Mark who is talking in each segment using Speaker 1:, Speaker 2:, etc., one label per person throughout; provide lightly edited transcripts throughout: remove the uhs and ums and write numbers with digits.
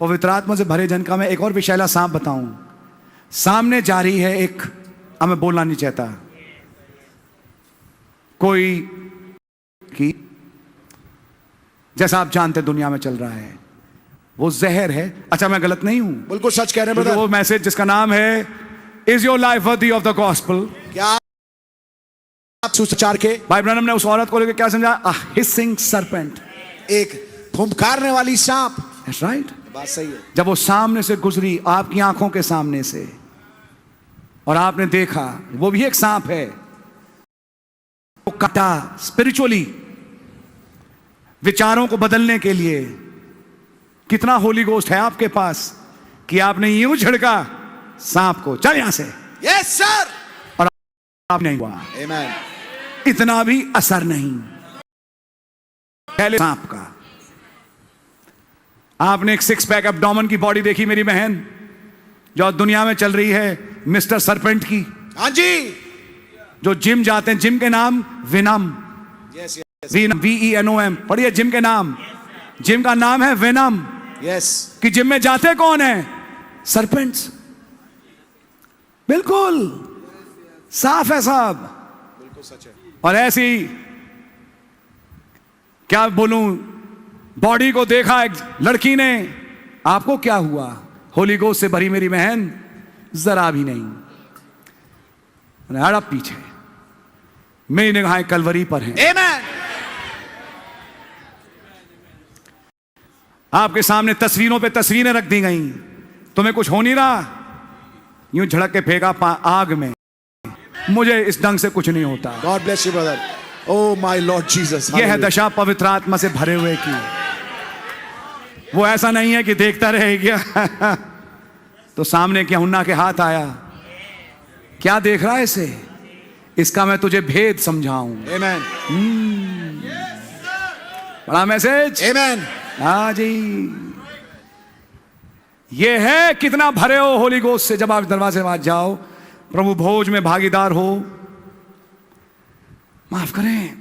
Speaker 1: पवित्र आत्मा से भरे जन का मैं एक और विषैला सांप बताऊं। सामने जा रही है एक, अब मैं बोलना नहीं चाहता, कोई की जैसा आप जानते दुनिया में चल रहा है, वो जहर है। अच्छा, मैं गलत नहीं हूं,
Speaker 2: बिल्कुल सच कह रहे हैं ब्रदर।
Speaker 1: वो मैसेज जिसका नाम है is your life worthy of the gospel.
Speaker 2: क्या आप सुसमाचार के
Speaker 1: भाई ब्रैनम ने उस औरत को लेकर क्या समझा? अ हिसिंग सर्पेंट,
Speaker 2: एक फुंकारने वाली सांप।
Speaker 1: दैट्स राइट,
Speaker 2: बात सही है।
Speaker 1: जब वो सामने से गुजरी, आपकी आंखों के सामने से, और आपने देखा वो भी एक सांप है, वो काटा स्पिरिचुअली विचारों को बदलने के लिए। कितना होली गोस्ट है आपके पास कि आपने यूं झड़का सांप को, चल यहां से,
Speaker 2: यस सर,
Speaker 1: और आप नहीं हुआ,
Speaker 2: आमेन।
Speaker 1: इतना भी असर नहीं पहले सांप का। आपने एक सिक्स पैक एब्डोमेन की बॉडी देखी मेरी बहन, जो दुनिया में चल रही है मिस्टर सरपेंट की।
Speaker 2: हाँ जी,
Speaker 1: जो जिम जाते हैं, जिम के नाम वेनम,
Speaker 2: यस
Speaker 1: VENOM, पढ़िए जिम के नाम, जिम का नाम है वेनम।
Speaker 2: यस,
Speaker 1: कि जिम में जाते कौन है? सरपेंट्स। बिल्कुल साफ है साहब,
Speaker 2: बिल्कुल सच है।
Speaker 1: और ऐसी क्या बोलूं, बॉडी को देखा एक लड़की ने, आपको क्या हुआ? होली गोस्ट से भरी मेरी बहन, जरा भी नहीं। हड़प पीछे, मेरी निगाहें कलवरी पर हैं।
Speaker 2: आमेन।
Speaker 1: आपके सामने तस्वीरों पे तस्वीरें रख दी गई, तुम्हें कुछ हो नहीं रहा, यूं झड़क के फेंका आग में। मुझे इस ढंग से कुछ नहीं होता।
Speaker 2: God bless you brother. Oh my Lord Jesus.
Speaker 1: यह है दशा पवित्र आत्मा से भरे हुए की। वो ऐसा नहीं है कि देखता रहे क्या तो सामने क्या हुन्ना के हाथ आया, क्या देख रहा है इसे? इसका मैं तुझे भेद समझाऊं।
Speaker 2: आमेन।
Speaker 1: बड़ा मैसेज।
Speaker 2: आमेन।
Speaker 1: हाँ जी, ये है कितना भरे हो होली गोस्ट से। जब आप दरवाजे में जाओ, प्रभु भोज में भागीदार हो। माफ करें,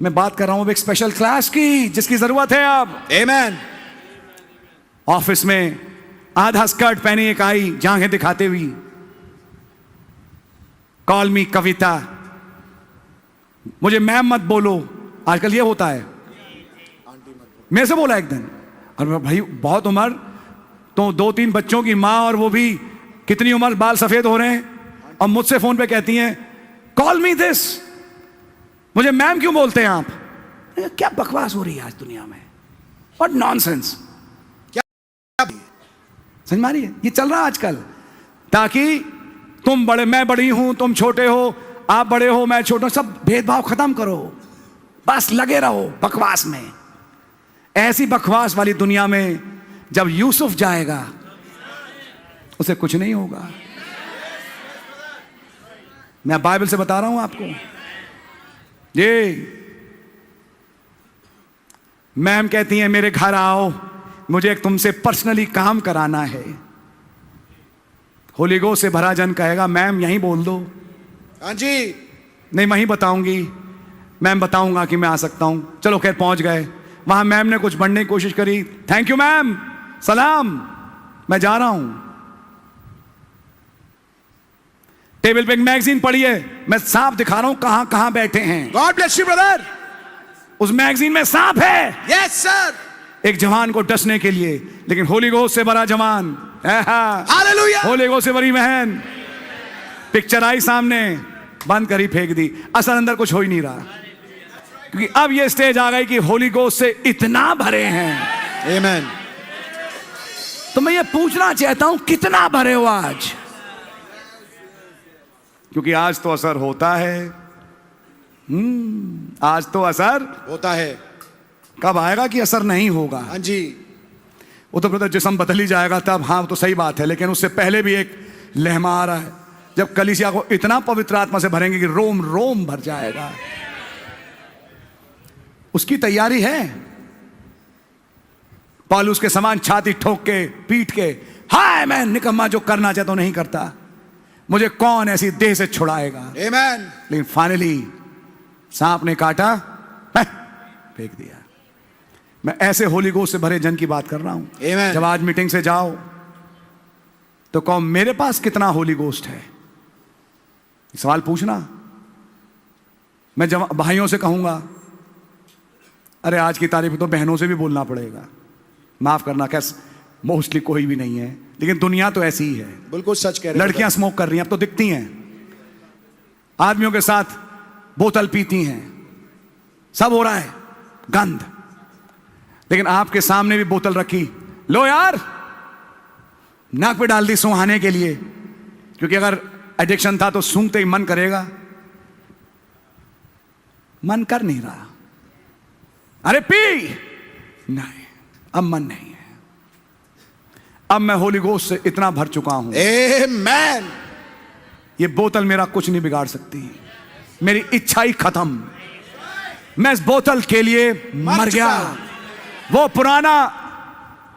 Speaker 1: मैं बात कर रहा हूं एक स्पेशल क्लास की, जिसकी जरूरत है अब।
Speaker 2: आमेन।
Speaker 1: ऑफिस में आधा स्कर्ट पहनी एक आई, जांघें दिखाते हुई, कॉल मी कविता, मुझे मैम मत बोलो। आजकल ये होता है, मेरे से बोला एक दिन, और भाई बहुत उम्र, तो 2-3 बच्चों की माँ, और वो भी कितनी उम्र, बाल सफेद हो रहे हैं, और मुझसे फोन पे कहती हैं कॉल मी दिस, मुझे मैम क्यों बोलते हैं आप? क्या बकवास हो रही है आज दुनिया में, व्हाट नॉनसेंस। समझ मारिए, ये चल रहा है आजकल, ताकि तुम बड़े, मैं बड़ी हूं, तुम छोटे हो, आप बड़े हो, मैं छोटा, सब भेदभाव खत्म करो, बस लगे रहो बकवास में। ऐसी बकवास वाली दुनिया में जब यूसुफ जाएगा, उसे कुछ नहीं होगा। मैं बाइबल से बता रहा हूं आपको। ये मैम कहती हैं मेरे घर आओ, मुझे एक तुमसे पर्सनली काम कराना है। होली गोस्ट से भरा जन कहेगा मैम यहीं बोल दो।
Speaker 2: हाँ जी,
Speaker 1: नहीं वहीं बताऊंगी, मैम बताऊंगा कि मैं आ सकता हूं। चलो खैर पहुंच गए वहां। मैम ने कुछ बढ़ने की कोशिश करी, थैंक यू मैम, सलाम, मैं जा रहा हूं। टेबल पे एक मैगजीन पड़ी है, मैं सांप दिखा रहा हूं कहां कहां बैठे हैं।
Speaker 2: God bless you brother.
Speaker 1: उस मैगजीन में सांप है,
Speaker 2: यस सर।
Speaker 1: एक जवान को डसने के लिए, लेकिन होली गोस्ट से भरा जवान,
Speaker 2: हालेलुया,
Speaker 1: होली गोस्ट से भरी बहन। पिक्चर आई सामने, बंद करी, फेंक दी, असर अंदर कुछ हो ही नहीं रहा, क्योंकि अब ये स्टेज आ गई कि होली गोस्ट से इतना भरे हैं।
Speaker 2: आमेन।
Speaker 1: तो मैं ये पूछना चाहता हूं कितना भरे हो आज? क्योंकि आज तो असर होता है। आज तो असर
Speaker 2: होता है।
Speaker 1: कब आएगा कि असर नहीं होगा?
Speaker 2: हाँ जी,
Speaker 1: वो तो ब्रदर जिस्म बदल ही जाएगा तब। हाँ तो सही बात है, लेकिन उससे पहले भी एक लहमा आ रहा है, जब कलीसिया को इतना पवित्र आत्मा से भरेंगे कि रोम रोम भर जाएगा। उसकी तैयारी है। पौलुस के समान छाती ठोक के, पीट के, हाय मैं निकम्मा, जो करना चाहता हूं नहीं करता, मुझे कौन ऐसी देह से छुड़ाएगा।
Speaker 2: आमेन।
Speaker 1: लेकिन फाइनली सांप ने काटा, फेंक दिया। मैं ऐसे होली गोस्ट से भरे जन की बात कर रहा हूं।
Speaker 2: Amen.
Speaker 1: जब आज मीटिंग से जाओ तो कहो मेरे पास कितना होली गोस्ट है, सवाल पूछना। मैं जब भाइयों से कहूंगा, अरे आज की तारीख में तो बहनों से भी बोलना पड़ेगा, माफ करना, कैसे मोस्टली कोई भी नहीं है, लेकिन दुनिया तो ऐसी ही है।
Speaker 2: बिल्कुल सच कह रहे हैं।
Speaker 1: लड़कियां स्मोक कर रही हैं, अब तो दिखती हैं, आदमियों के साथ बोतल पीती हैं, सब हो रहा है, गंध। लेकिन आपके सामने भी बोतल रखी, लो यार, नाक पे डाल दी सुहाने के लिए, क्योंकि अगर एडिक्शन था तो सूंघते ही मन करेगा, मन कर नहीं रहा, अरे पी, नहीं, अब मन नहीं है। अब मैं होली गोस्ट से इतना भर चुका हूं,
Speaker 2: आमेन।
Speaker 1: ये बोतल मेरा कुछ नहीं बिगाड़ सकती, मेरी इच्छा ही खत्म। मैं इस बोतल के लिए मर गया, वो पुराना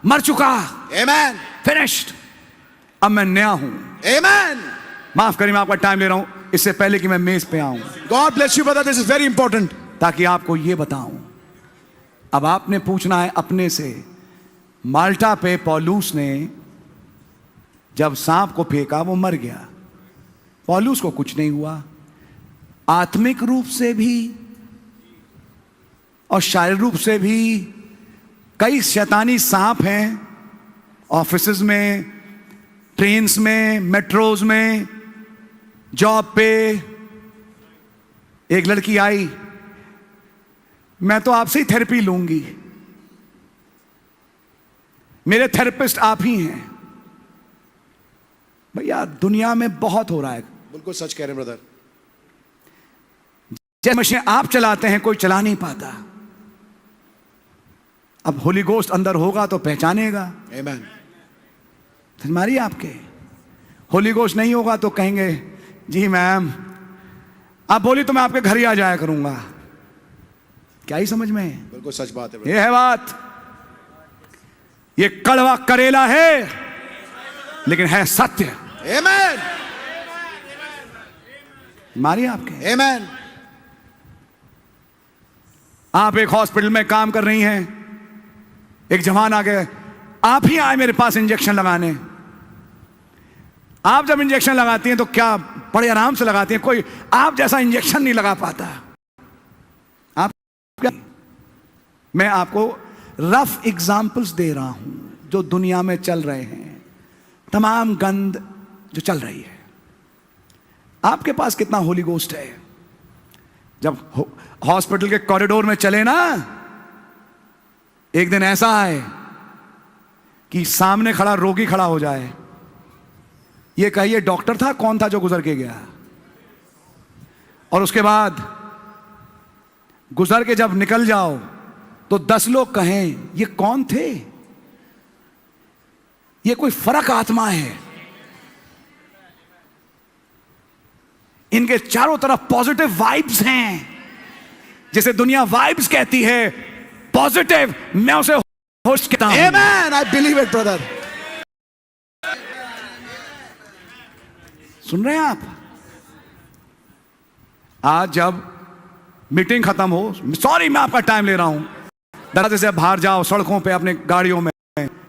Speaker 1: मर चुका,
Speaker 2: आमेन,
Speaker 1: फिनिश्ड। अब मैं नया हूं।
Speaker 2: आमेन।
Speaker 1: माफ करिए, मैं आपका टाइम ले रहा हूं, इससे पहले कि मैं मेज पे आऊं,
Speaker 2: God bless you brother, this is very important.
Speaker 1: ताकि आपको यह बताऊं। अब आपने पूछना है अपने से, माल्टा पे पौलुस ने जब सांप को फेंका वो मर गया, पौलुस को कुछ नहीं हुआ। आत्मिक रूप से भी और शारीरिक रूप से भी कई शैतानी सांप हैं, ऑफिसेज में, ट्रेन्स में, मेट्रोज में, जॉब पे। एक लड़की आई, मैं तो आपसे ही थेरेपी लूंगी, मेरे थेरेपिस्ट आप ही हैं। भैया दुनिया में बहुत हो रहा है।
Speaker 2: बिल्कुल सच कह रहे हैं ब्रदर।
Speaker 1: जैसे मशीन आप चलाते हैं, कोई चला नहीं पाता। अब होली गोस्ट अंदर होगा तो पहचानेगा।
Speaker 2: आमेन।
Speaker 1: समझ मारिए, आपके होली गोस्ट नहीं होगा तो कहेंगे जी मैम आप बोली तो मैं आपके घर ही आ जाया करूंगा। क्या ही समझ में?
Speaker 2: बिल्कुल सच बात है।
Speaker 1: ये है बात। ये कड़वा करेला है लेकिन है सत्य।
Speaker 2: आमेन।
Speaker 1: मारिए आपके।
Speaker 2: आमेन।
Speaker 1: आप एक हॉस्पिटल में काम कर रही हैं, एक जवान आ गए, आप ही आए मेरे पास इंजेक्शन लगाने। आप जब इंजेक्शन लगाती हैं तो क्या बड़े आराम से लगाती हैं, कोई आप जैसा इंजेक्शन नहीं लगा पाता। आप क्या, मैं आपको रफ एग्जाम्पल्स दे रहा हूं जो दुनिया में चल रहे हैं, तमाम गंद जो चल रही है। आपके पास कितना होली गोस्ट है? जब हॉस्पिटल के कॉरिडोर में चले ना, एक दिन ऐसा आए कि सामने खड़ा रोगी खड़ा हो जाए, ये कहिए डॉक्टर था, कौन था जो गुजर के गया? और उसके बाद गुजर के जब निकल जाओ तो 10 लोग कहें ये कौन थे? ये कोई फर्क आत्मा है। इनके चारों तरफ पॉजिटिव वाइब्स हैं, जिसे दुनिया वाइब्स कहती है, पॉजिटिव। मैं उसे होस्ट कहता हूं।
Speaker 2: Amen. I believe it brother.
Speaker 1: सुन रहे हैं आप? आज जब मीटिंग खत्म हो, सॉरी मैं आपका टाइम ले रहा हूं, दरवाजे से बाहर जाओ, सड़कों पे, अपने गाड़ियों में,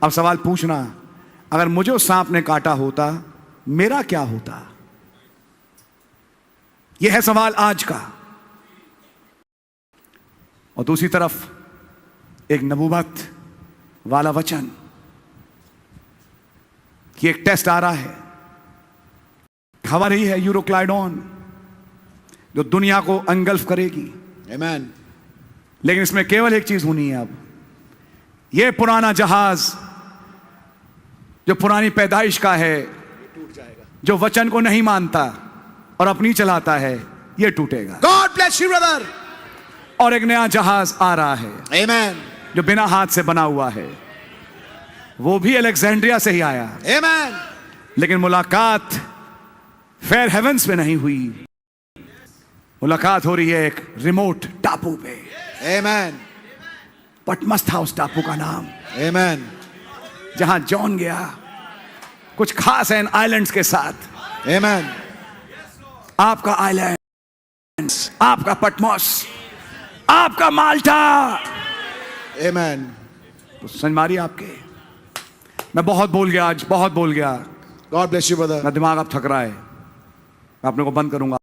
Speaker 1: अब सवाल पूछना, अगर मुझे उस सांप ने काटा होता मेरा क्या होता? यह है सवाल आज का। और दूसरी तरफ एक नबूवत वाला वचन कि एक टेस्ट आ रहा है, हवा रही है यूरोक्लाइडोन, जो दुनिया को अंगल्फ करेगी।
Speaker 2: आमेन।
Speaker 1: लेकिन इसमें केवल एक चीज होनी है, अब यह पुराना जहाज जो पुरानी पैदाइश का है,
Speaker 2: टूट जाएगा।
Speaker 1: जो वचन को नहीं मानता और अपनी चलाता है, यह टूटेगा।
Speaker 2: God bless you brother.
Speaker 1: और एक नया जहाज आ रहा है
Speaker 2: आमेन।
Speaker 1: जो बिना हाथ से बना हुआ है, वो भी अलेक्जेंड्रिया से ही आया।
Speaker 2: आमेन।
Speaker 1: लेकिन मुलाकात फेयर हेवेंस में नहीं हुई, मुलाकात हो रही है एक रिमोट टापू पे।
Speaker 2: आमेन।
Speaker 1: पटमस था उस टापू का नाम,
Speaker 2: आमेन।
Speaker 1: जहां जॉन गया। कुछ खास है इन आइलैंड्स के साथ।
Speaker 2: आमेन।
Speaker 1: आपका आइलैंड, आपका पटमस, आपका माल्टा,
Speaker 2: Amen.
Speaker 1: तो समझ मारी आपके। मैं बहुत बोल गया आज, बहुत बोल गया।
Speaker 2: God bless you, brother.
Speaker 1: मैं दिमाग अब थक रहा है, मैं अपने को बंद करूंगा।